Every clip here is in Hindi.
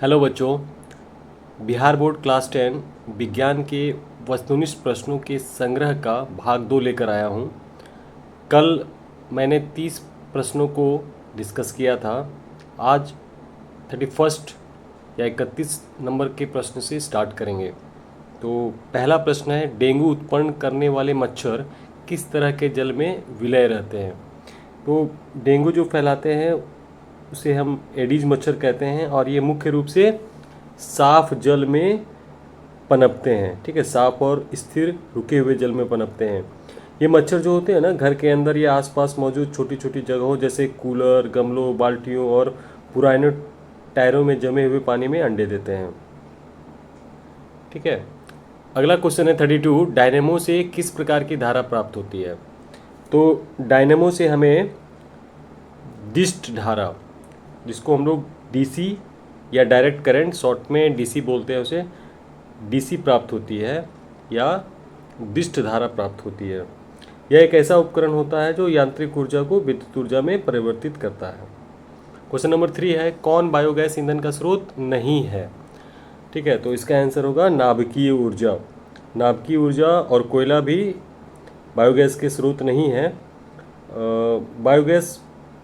हेलो बच्चों, बिहार बोर्ड क्लास 10 विज्ञान के वस्तुनिष्ठ प्रश्नों के संग्रह का भाग 2 लेकर आया हूँ। कल मैंने 30 प्रश्नों को डिस्कस किया था। आज 31 या 31 नंबर के प्रश्न से स्टार्ट करेंगे। तो पहला प्रश्न है, डेंगू उत्पन्न करने वाले मच्छर किस तरह के जल में विलय रहते हैं। तो डेंगू जो फैलाते हैं उसे हम एडीज मच्छर कहते हैं और ये मुख्य रूप से साफ जल में पनपते हैं। ठीक है, साफ और स्थिर रुके हुए जल में पनपते हैं। ये मच्छर जो होते हैं ना, घर के अंदर या आसपास मौजूद छोटी छोटी जगहों जैसे कूलर, गमलों, बाल्टियों और पुराने टायरों में जमे हुए पानी में अंडे देते हैं। ठीक है, अगला क्वेश्चन है 32, डायनेमो से किस प्रकार की धारा प्राप्त होती है। तो डायनेमो से हमें डिस्ट धारा, जिसको हम लोग डीसी या डायरेक्ट करंट, शॉर्ट में डीसी बोलते हैं उसे, डीसी प्राप्त होती है या डिस्ट धारा प्राप्त होती है। यह एक ऐसा उपकरण होता है जो यांत्रिक ऊर्जा को विद्युत ऊर्जा में परिवर्तित करता है। क्वेश्चन नंबर 3 है, कौन बायोगैस ईंधन का स्रोत नहीं है। ठीक है, तो इसका आंसर होगा नाभिकीय ऊर्जा। नाभिकीय ऊर्जा और कोयला भी बायोगैस के स्रोत नहीं है। बायोगैस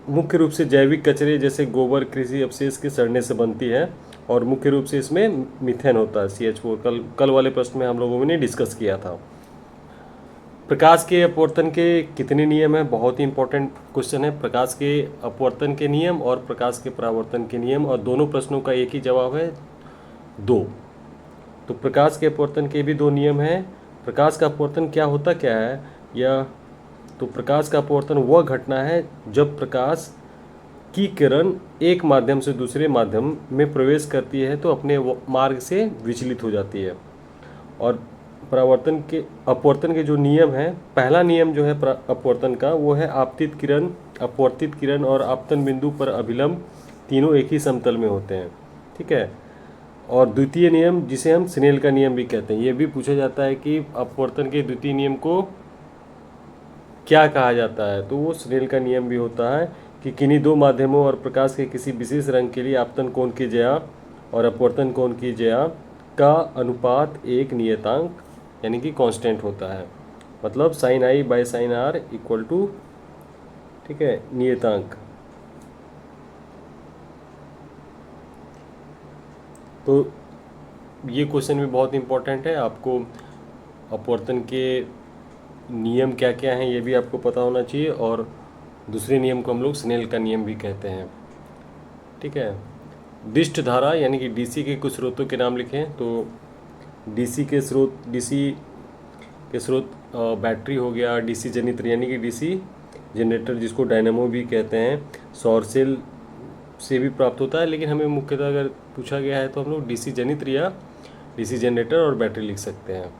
मुख्य रूप से जैविक कचरे जैसे गोबर, कृषि अवशेष के सड़ने से बनती है और मुख्य रूप से इसमें मीथेन होता है, CH4। कल वाले प्रश्न में हम लोगों ने डिस्कस किया था। प्रकाश के अपवर्तन के कितने नियम हैं, बहुत ही इंपॉर्टेंट क्वेश्चन है। प्रकाश के अपवर्तन के नियम और प्रकाश के परावर्तन के नियम, और दोनों प्रश्नों का एक ही जवाब है, 2। तो प्रकाश के अपवर्तन के भी 2 नियम हैं। प्रकाश का अपवर्तन क्या होता क्या है, या तो प्रकाश का अपवर्तन वह घटना है जब प्रकाश की किरण एक माध्यम से दूसरे माध्यम में प्रवेश करती है तो अपने मार्ग से विचलित हो जाती है। और अपवर्तन के जो नियम हैं, पहला नियम जो है अपवर्तन का, वो है आपतित किरण, अपवर्तित किरण और आपतन बिंदु पर अभिलंब तीनों एक ही समतल में होते हैं। ठीक है, और द्वितीय नियम जिसे हम स्नेल का नियम भी कहते हैं, ये भी पूछा जाता है कि अपवर्तन के द्वितीय नियम को क्या कहा जाता है। तो वो स्नेल का नियम भी होता है कि किन्हीं 2 माध्यमों और प्रकाश के किसी विशेष रंग के लिए आपतन कोण की ज्या और अपवर्तन कोण की ज्या का अनुपात एक नियतांक यानी कि कांस्टेंट होता है। मतलब sin i by sin r equal to, ठीक है, नियतांक। तो ये क्वेश्चन भी बहुत इंपॉर्टेंट है। आपको अपवर्तन के नियम क्या क्या हैं ये भी आपको पता होना चाहिए, और दूसरे नियम को हम लोग स्नेल का नियम भी कहते हैं। ठीक है, डिस्ट धारा यानी कि डीसी के कुछ स्रोतों के नाम लिखें। तो डीसी के स्रोत बैटरी हो गया, डीसी जनित्र यानी कि डीसी जनरेटर जिसको डायनेमो भी कहते हैं, सौर सेल से भी प्राप्त होता है, लेकिन हमें मुख्यतः अगर पूछा गया है तो हम लोग डीसी जनित्र या डीसी जनरेटर और बैटरी लिख सकते हैं।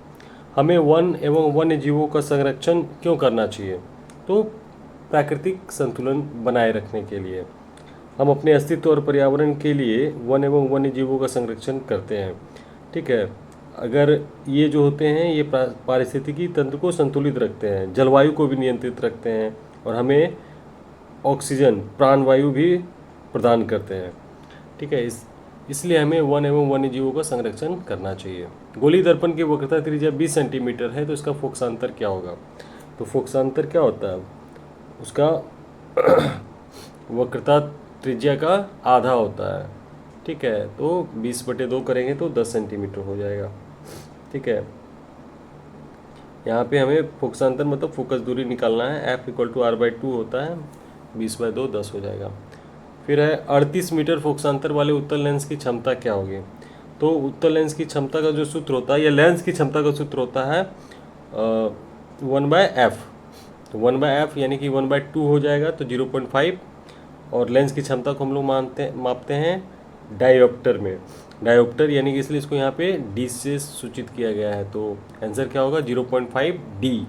हमें वन एवं वन्य जीवों का संरक्षण क्यों करना चाहिए। तो प्राकृतिक संतुलन बनाए रखने के लिए। हम अपने अस्तित्व और पर्यावरण के लिए वन एवं वन्य जीवों का संरक्षण करते हैं। ठीक है, अगर ये जो होते हैं ये पारिस्थितिकी तंत्र को संतुलित रखते हैं, जलवायु को भी नियंत्रित रखते हैं और हमें ऑक्सीजन, प्राणवायु भी प्रदान करते हैं। ठीक है, इसलिए हमें वन एवं वन्य जीवों का संरक्षण करना चाहिए। गोली दर्पण की वक्रता त्रिज्या 20 सेंटीमीटर है, तो इसका फोकसांतर क्या होगा। तो फोकसांतर क्या होता है, उसका वक्रता त्रिज्या का आधा होता है। ठीक है, तो 20/2 करेंगे तो 10 सेंटीमीटर हो जाएगा। ठीक है, यहाँ पे हमें फोकसांतर मतलब फोकस दूरी निकालना है। F = R/2 होता है, 20/2 10 हो जाएगा। फिर है 38 मीटर फोकसांतर वाले उत्तल लेंस की क्षमता क्या होगी। तो उत्तल लेंस की क्षमता का जो सूत्र होता है, या लेंस की क्षमता का सूत्र होता है 1/f। तो 1/f यानी कि 1/2 हो जाएगा, तो 0.5। और लेंस की क्षमता को हम लोग मापते हैं डायोप्टर में। डायोप्टर यानी कि इसलिए इसको यहाँ पे डी से सूचित किया गया है। तो आंसर क्या होगा, 0.5 D।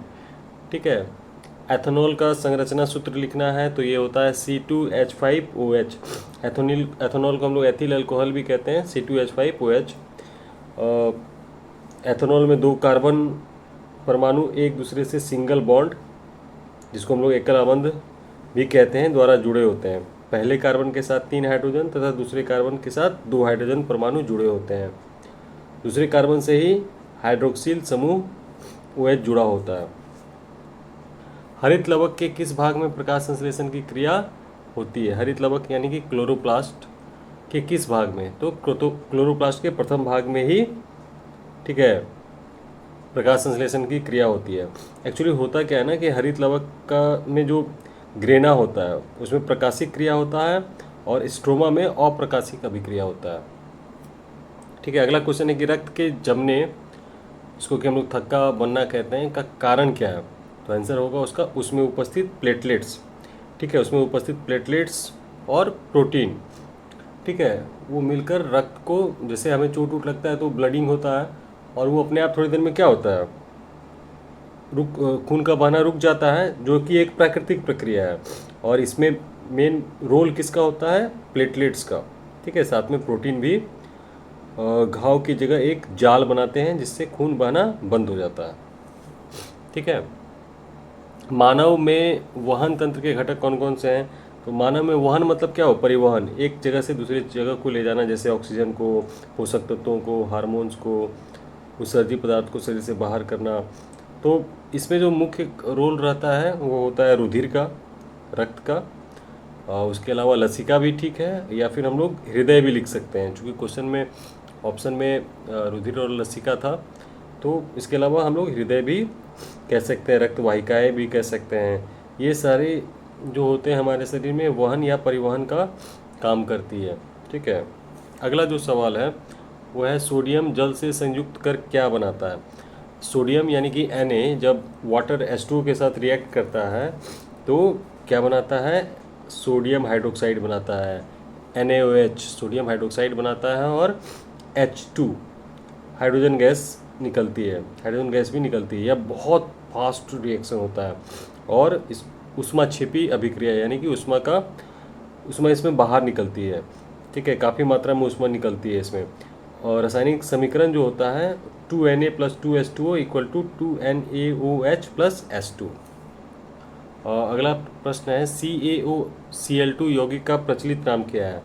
ठीक है, एथेनॉल का संरचना सूत्र लिखना है, तो ये होता है C2H5OH। एथेनॉल को हम लोग एथिल अल्कोहल भी कहते हैं, C2H5OH। एथेनॉल में 2 कार्बन परमाणु एक दूसरे से सिंगल बॉन्ड, जिसको हम लोग एकल आबंध भी कहते हैं, द्वारा जुड़े होते हैं। पहले कार्बन के साथ 3 हाइड्रोजन तथा दूसरे कार्बन के साथ 2 हाइड्रोजन परमाणु जुड़े होते हैं। दूसरे कार्बन से ही हाइड्रोक्सिल समूह OH जुड़ा होता है। हरित लवक के किस भाग में प्रकाश संश्लेषण की क्रिया होती है? हरित लवक यानी कि क्लोरोप्लास्ट के किस भाग में? तो क्लोरोप्लास्ट के प्रथम भाग में ही, ठीक है, प्रकाश संश्लेषण की क्रिया होती है। एक्चुअली होता क्या है ना कि हरित लवक का में जो ग्रेना होता है उसमें प्रकाशिक क्रिया होता है और स्ट्रोमा में अप्रकाशिक अभिक्रिया होता है। ठीक है, अगला क्वेश्चन है कि रक्त के जमने, इसको कि हम लोग थक्का बनना कहते हैं, का कारण क्या है? तो आंसर होगा उसका उसमें उपस्थित प्लेटलेट्स। ठीक है, उसमें उपस्थित प्लेटलेट्स और प्रोटीन, ठीक है, वो मिलकर रक्त को, जैसे हमें चोट वोट लगता है तो ब्लडिंग होता है और वो अपने आप थोड़ी देर में क्या होता है, खून का बहना रुक जाता है, जो कि एक प्राकृतिक प्रक्रिया है। और इसमें मेन रोल किसका होता है? प्लेटलेट्स का। ठीक है, साथ में प्रोटीन भी घाव की जगह एक जाल बनाते हैं जिससे खून बहना बंद हो जाता है। ठीक है, मानव में वहन तंत्र के घटक कौन कौन से हैं? तो मानव में वहन मतलब क्या हो? परिवहन, एक जगह से दूसरी जगह को ले जाना, जैसे ऑक्सीजन को, पोषक तत्वों को, हार्मोन्स को, उत्सर्जी पदार्थ को शरीर से बाहर करना। तो इसमें जो मुख्य रोल रहता है वो होता है रुधिर का, रक्त का, और उसके अलावा लसिका भी ठीक है, या फिर हम लोग हृदय भी लिख सकते हैं, चूँकि क्वेश्चन में ऑप्शन में रुधिर और लसिका था, तो इसके अलावा हम लोग हृदय भी कह सकते हैं, रक्त वाहिकाएँ भी कह सकते हैं। ये सारे जो होते हैं हमारे शरीर में वहन या परिवहन का काम करती है। ठीक है, अगला जो सवाल है वो है सोडियम जल से संयुक्त कर क्या बनाता है? सोडियम यानी कि Na जब वाटर H2O के साथ रिएक्ट करता है तो क्या बनाता है? सोडियम हाइड्रोक्साइड बनाता है, NaOH सोडियम हाइड्रोक्साइड बनाता है, और H2 हाइड्रोजन गैस निकलती है, हाइड्रोजन गैस भी निकलती है। यह बहुत फास्ट रिएक्शन होता है और इस ऊष्मा छिपी अभिक्रिया यानी कि ऊष्मा इसमें बाहर निकलती है। ठीक है, काफ़ी मात्रा में ऊष्मा निकलती है इसमें। और रासायनिक समीकरण जो होता है 2Na + 2H2O = 2NaOH + H2। अगला प्रश्न है CaOCl2 यौगिक का प्रचलित नाम क्या है?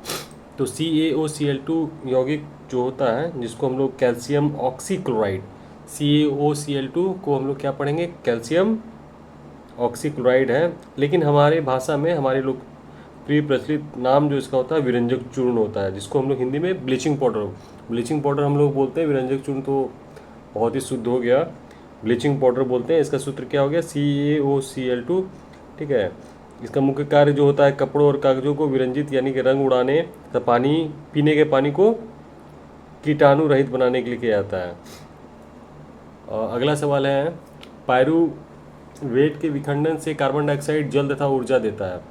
तो CaOCl2 यौगिक जो होता है, जिसको हम लोग कैल्शियम ऑक्सीक्लोराइड, CaOCl2 को हम लोग क्या पढ़ेंगे? कैल्शियम ऑक्सीक्लोराइड है, लेकिन हमारे भाषा में हमारे लोग प्रिय प्रचलित नाम जो इसका होता है विरंजक चूर्ण होता है, जिसको हम लोग हिंदी में ब्लीचिंग पाउडर हम लोग बोलते हैं। विरंजक चूर्ण तो बहुत ही शुद्ध हो गया, ब्लीचिंग पाउडर बोलते हैं। इसका सूत्र क्या हो गया? CaOCl2। ठीक है, इसका मुख्य कार्य जो होता है कपड़ों और कागजों को विरंजित यानी कि रंग उड़ाने तथा पानी, पीने के पानी को कीटाणु रहित बनाने के लिए किया जाता है। अगला सवाल है पायरुवेट के विखंडन से कार्बन डाइऑक्साइड जल तथा ऊर्जा देता है,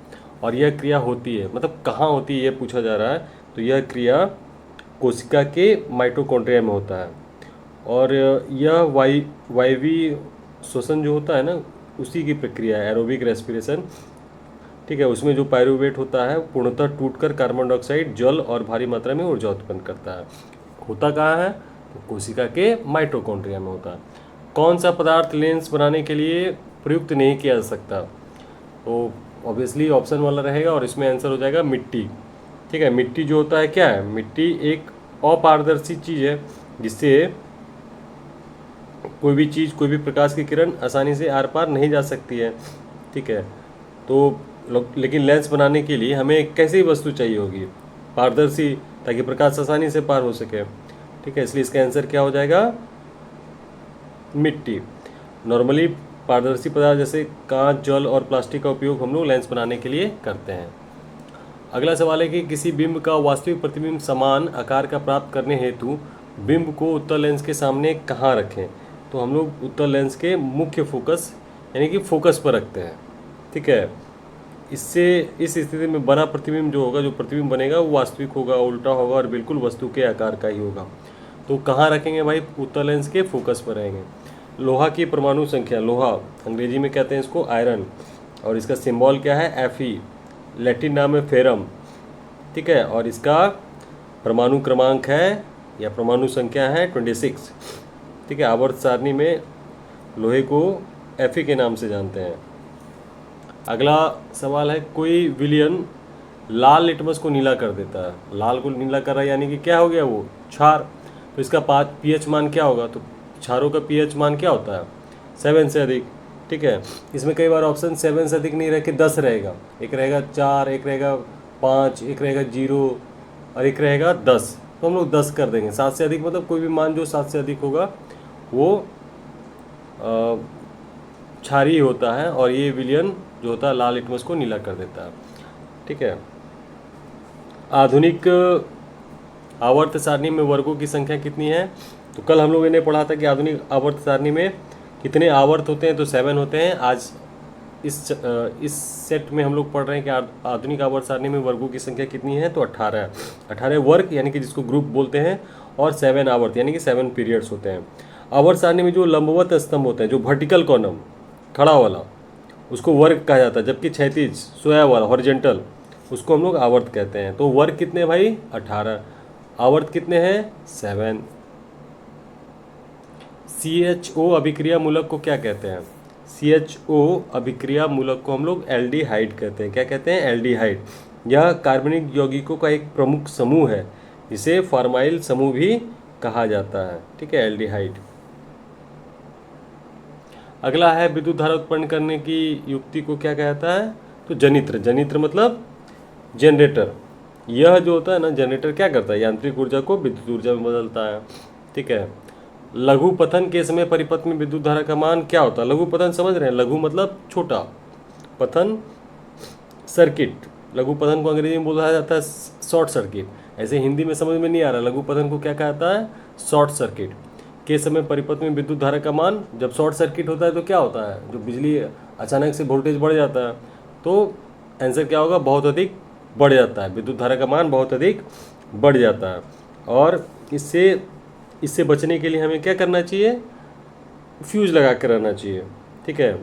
और यह क्रिया होती है, मतलब कहाँ होती है यह पूछा जा रहा है। तो यह क्रिया कोशिका के माइटोकॉन्ड्रिया में होता है, और यह वायवीय श्वसन जो होता है ना, उसी की प्रक्रिया है, एरोबिक रेस्पिरेशन। ठीक है, उसमें जो पायरुवेट होता है पूर्णतः टूटकर कार्बन डाइऑक्साइड, जल और भारी मात्रा में ऊर्जा उत्पन्न करता है। होता कहाँ है? तो कोशिका के माइटोकॉन्ड्रिया में होता है। कौन सा पदार्थ लेंस बनाने के लिए प्रयुक्त नहीं किया जा सकता? तो ऑब्वियसली ऑप्शन वाला रहेगा, और इसमें आंसर हो जाएगा मिट्टी। ठीक है, मिट्टी जो होता है क्या है? मिट्टी एक अपारदर्शी चीज़ है जिससे कोई भी चीज़, कोई भी प्रकाश की किरण आसानी से आर पार नहीं जा सकती है। ठीक है, तो लेकिन लेंस बनाने के लिए हमें कैसी वस्तु चाहिए होगी? पारदर्शी, ताकि प्रकाश आसानी से पार हो सके। ठीक है, इसलिए इसका आंसर क्या हो जाएगा? मिट्टी। नॉर्मली पारदर्शी पदार्थ जैसे कांच, जल और प्लास्टिक का उपयोग हम लोग लेंस बनाने के लिए करते हैं। अगला सवाल है कि किसी बिंब का वास्तविक प्रतिबिंब समान आकार का प्राप्त करने हेतु बिंब को उत्तल लेंस के सामने कहाँ रखें? तो हम लोग उत्तल लेंस के मुख्य फोकस यानी कि फोकस पर रखते हैं। ठीक है, इससे इस स्थिति में बना प्रतिबिंब जो होगा, जो प्रतिबिंब बनेगा वो वास्तविक होगा, उल्टा होगा और बिल्कुल वस्तु के आकार का ही होगा। तो कहाँ रखेंगे भाई? उत्तल लेंस के फोकस पर रहेंगे। लोहा की परमाणु संख्या, लोहा अंग्रेजी में कहते हैं इसको आयरन, और इसका सिंबल क्या है? Fe, लैटिन नाम है फेरम। ठीक है, और इसका परमाणु क्रमांक है या परमाणु संख्या है 26। ठीक है, आवर्त सारणी में लोहे को Fe के नाम से जानते हैं। अगला सवाल है कोई विलयन लाल लिटमस को नीला कर देता है। लाल को नीला कर रहा है यानी कि क्या हो गया, वो क्षार। तो इसका पीएच मान क्या होगा, तो क्षारों का पीएच मान क्या होता है, 7 से अधिक। ठीक है, इसमें कई बार ऑप्शन 7 से अधिक नहीं रह के 10 रहेगा, एक रहेगा 4, एक रहेगा 5, एक रहेगा 0 और एक रहेगा 10। तो हम लोग 10 कर देंगे। 7 से अधिक मतलब कोई भी मान जो 7 से अधिक होगा वो क्षारीय होता है, और ये विलयन जो होता है लाल लिटमस को नीला कर देता है। ठीक है, आधुनिक आवर्त सारणी में वर्गों की संख्या कितनी है। तो कल हम लोगों ने पढ़ा था कि आधुनिक आवर्त सारणी में कितने आवर्त होते हैं, तो 7 होते हैं। आज इस सेट में हम लोग पढ़ रहे हैं कि आधुनिक आवर्त सारणी में वर्गों की संख्या कितनी है, तो 18 वर्ग यानी कि जिसको ग्रुप बोलते हैं, और 7 आवर्त यानी कि 7 पीरियड्स होते हैं। आवर्त सारणी में जो लंबवत स्तंभ होते हैं, जो वर्टिकल कॉलम खड़ा वाला, उसको वर्ग कहा जाता है, जबकि क्षैतिज सोया वाला हॉरिजॉन्टल उसको हम लोग आवर्त कहते हैं। तो वर्ग कितने भाई, 18, आवर्त कितने हैं, 7। CHO अभिक्रिया मूलक को क्या कहते हैं, CHO अभिक्रिया मूलक को हम लोग एल्डिहाइड कहते हैं। क्या कहते हैं, एल्डिहाइड। यह कार्बनिक यौगिकों का एक प्रमुख समूह है, जिसे फॉर्माइल समूह भी कहा जाता है। ठीक है, एल्डिहाइड। अगला है विद्युत धारा उत्पन्न करने की युक्ति को क्या कहता है, तो जनित्र। जनित्र मतलब जनरेटर। यह जो होता है ना, जनरेटर क्या करता है, यांत्रिक ऊर्जा को विद्युत ऊर्जा में बदलता है। ठीक है, लघु पतन के समय परिपथ में विद्युत धारा का मान क्या होता है। लघु पतन समझ रहे हैं, लघु मतलब छोटा, पतन सर्किट। लघु पतन को अंग्रेजी में बोला जाता है शॉर्ट सर्किट। ऐसे हिंदी में समझ में नहीं आ रहा, लघु पतन को क्या कहता है, शॉर्ट सर्किट के समय परिपथ में विद्युत धारा का मान। जब शॉर्ट सर्किट होता है तो क्या होता है, जो बिजली अचानक से वोल्टेज बढ़ जाता है, तो आंसर क्या होगा, बहुत अधिक बढ़ जाता है, विद्युत धारा का मान बहुत अधिक बढ़ जाता है। और इससे बचने के लिए हमें क्या करना चाहिए, फ्यूज लगा कर रहना चाहिए। ठीक है,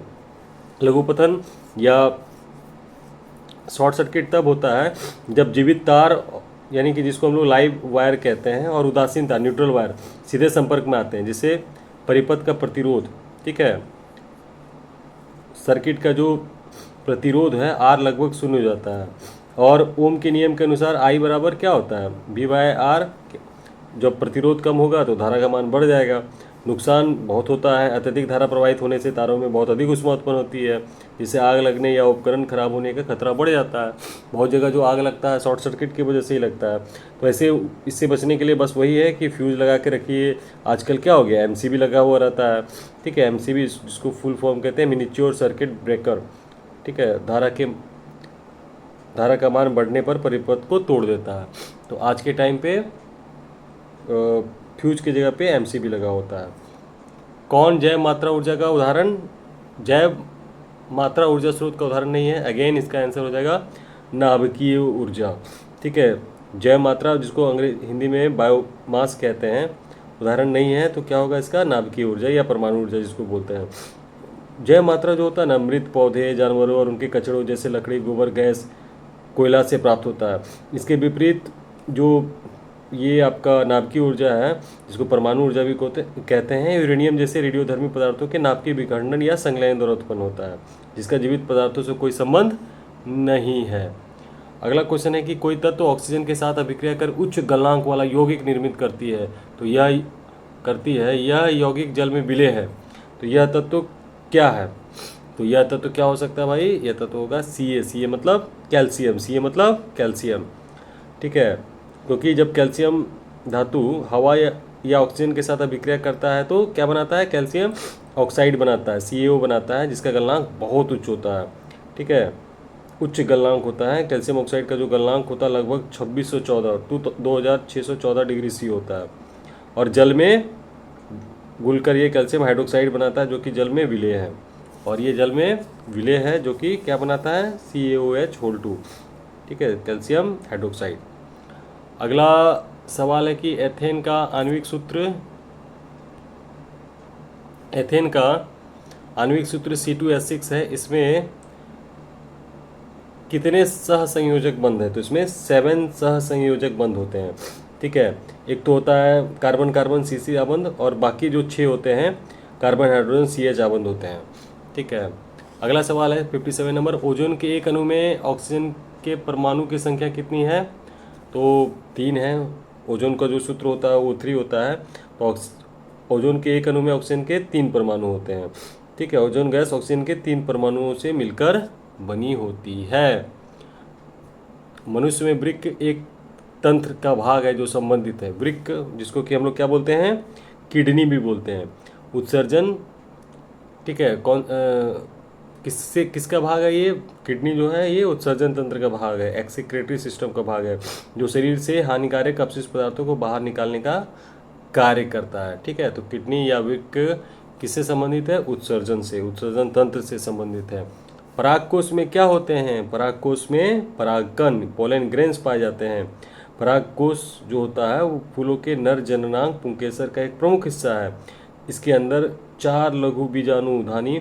लघु पतन या शॉर्ट सर्किट तब होता है जब जीवित तार यानी कि जिसको हम लोग लाइव वायर कहते हैं, और उदासीन तार न्यूट्रल वायर सीधे संपर्क में आते हैं, जिससे परिपथ का प्रतिरोध, ठीक है, सर्किट का जो प्रतिरोध है R लगभग 0 हो जाता है। और ओम के नियम के अनुसार I बराबर क्या होता है, V/R। जब प्रतिरोध कम होगा तो धारा का मान बढ़ जाएगा। नुकसान बहुत होता है, अत्यधिक धारा प्रवाहित होने से तारों में बहुत अधिक ऊष्मा उत्पन्न होती है, जिससे आग लगने या उपकरण खराब होने का खतरा बढ़ जाता है। बहुत जगह जो आग लगता है शॉर्ट सर्किट की वजह से ही लगता है। तो ऐसे इससे बचने के लिए बस वही है कि फ्यूज लगा के रखिए। आजकल क्या हो गया, MCB लगा हुआ रहता है। ठीक है, MCB जिसको फुल फॉर्म कहते हैं मिनिएचर सर्किट ब्रेकर। ठीक है, धारा का मान बढ़ने पर परिपथ को तोड़ देता है। तो आज के टाइम पे फ्यूज की जगह पे MCB लगा होता है। कौन जैव मात्रा ऊर्जा का उदाहरण, जैव मात्रा ऊर्जा स्रोत का उदाहरण नहीं है। अगेन इसका आंसर हो जाएगा नाभिकीय ऊर्जा। ठीक है, जैव मात्रा जिसको हिंदी में बायोमास कहते हैं, उदाहरण नहीं है, तो क्या होगा इसका, नाभिकीय ऊर्जा या परमाणु ऊर्जा जिसको बोलते हैं। जैव मात्रा जो होता है ना, मृत पौधे, जानवरों और उनके कचड़ों जैसे लकड़ी, गोबर, गैस, कोयला से प्राप्त होता है। इसके विपरीत जो ये आपका नाभिकीय ऊर्जा है, जिसको परमाणु ऊर्जा भी कहते हैं, यूरेनियम जैसे रेडियोधर्मी पदार्थों के नाभिकीय विखंडन या संलयन द्वारा उत्पन्न होता है, जिसका जीवित पदार्थों से कोई संबंध नहीं है। अगला क्वेश्चन है कि कोई तत्व ऑक्सीजन के साथ अभिक्रिया कर उच्च गलनांक वाला यौगिक निर्मित करती है, तो यह यौगिक जल में विलेय है, तो यह तत्व क्या है। तो यह तत्व क्या हो सकता है भाई, यह तत्व होगा Ca मतलब कैल्शियम, Ca मतलब कैल्शियम। ठीक है, क्योंकि जब कैल्शियम धातु हवा या ऑक्सीजन के साथ अभिक्रिया करता है तो क्या बनाता है, कैल्शियम ऑक्साइड बनाता है, CaO बनाता है, जिसका गलनांक बहुत उच्च होता है। ठीक है, उच्च गलनांक होता है। कैल्शियम ऑक्साइड का जो गलनांक होता है लगभग 2614 डिग्री C होता है, और जल में घुलकर ये कैल्शियम हाइड्रोक्साइड बनाता है, जो कि जल में विलेय है, और ये जल में विलेय है जो कि क्या बनाता है, CaOH2। ठीक है, कैल्शियम हाइड्रोक्साइड। अगला सवाल है कि एथेन का आणविक सूत्र C2H6 है। इसमें कितने सहसंयोजक बंध है, तो इसमें 7 सहसंयोजक बंध होते हैं। ठीक है, एक तो होता है कार्बन कार्बन CC आबंध, और बाकी जो 6 होते हैं कार्बन हाइड्रोजन CH आबंध होते हैं। ठीक है, अगला सवाल है 57 नंबर, ओजोन के एक अणु में ऑक्सीजन के परमाणु की संख्या कितनी है? तो 3 है। ओजोन का जो सूत्र होता है वो 3 होता है। तो ओजोन के एक अणु में ऑक्सीजन के 3 परमाणु होते हैं। ठीक है, ओजोन गैस ऑक्सीजन के 3 परमाणुओं से मिलकर बनी होती है। मनुष्य में वृक्क एक तंत्र का भाग है जो संबंधित है। वृक्क, जिसको कि हम लोग क्या बोलते हैं, किडनी भी बोलते हैं। उत्सर्जन, ठीक है, किससे किसका भाग है ये? किडनी जो है ये उत्सर्जन तंत्र का भाग है, एक्सक्रीटरी सिस्टम का भाग है, जो शरीर से हानिकारक अपशिष्ट पदार्थों को बाहर निकालने का कार्य करता है। ठीक है, तो किडनी या वृक्क किससे संबंधित है? उत्सर्जन से, उत्सर्जन तंत्र से संबंधित है। परागकोश में क्या होते हैं? परागकोश में परागकण, पोलन ग्रेन्स पाए जाते हैं। परागकोश जो होता है वो फूलों के नर जननांग पुंकेसर का एक प्रमुख हिस्सा है। इसके अंदर 4 लघु बीजाणुधानी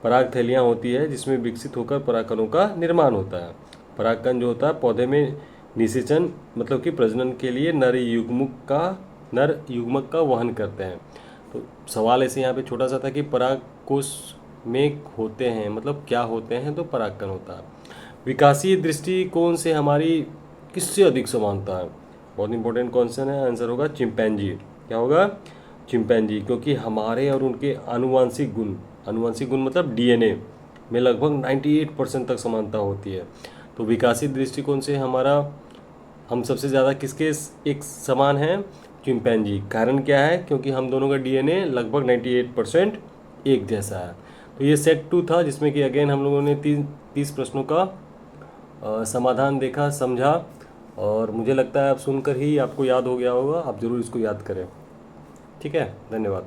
पराग थैलियाँ होती है जिसमें विकसित होकर परागकणों का निर्माण होता है। परागकण जो होता है पौधे में निषेचन मतलब कि प्रजनन के लिए नर युग्मक का वहन करते हैं। तो सवाल ऐसे यहाँ पे छोटा सा था कि परागकोश में होते हैं, मतलब क्या होते हैं? तो परागकण होता है। विकासीय दृष्टिकोण से हमारी किससे अधिक समानता है? बहुत इंपॉर्टेंट क्वेश्चन है। आंसर होगा चिंपैंजी। क्या होगा? चिंपैंजी, क्योंकि हमारे और उनके आनुवांशिक गुण मतलब डीएनए में लगभग 98% तक समानता होती है। तो विकासीय दृष्टिकोण से हम सबसे ज़्यादा किसके एक समान हैं? चिंपैंजी। कारण क्या है? क्योंकि हम दोनों का डीएनए लगभग 98% एक जैसा है। तो ये सेट 2 था जिसमें कि अगेन हम लोगों ने 30 प्रश्नों का समाधान देखा, समझा, और मुझे लगता है अब सुनकर ही आपको याद हो गया होगा। आप ज़रूर इसको याद करें। ठीक है, धन्यवाद।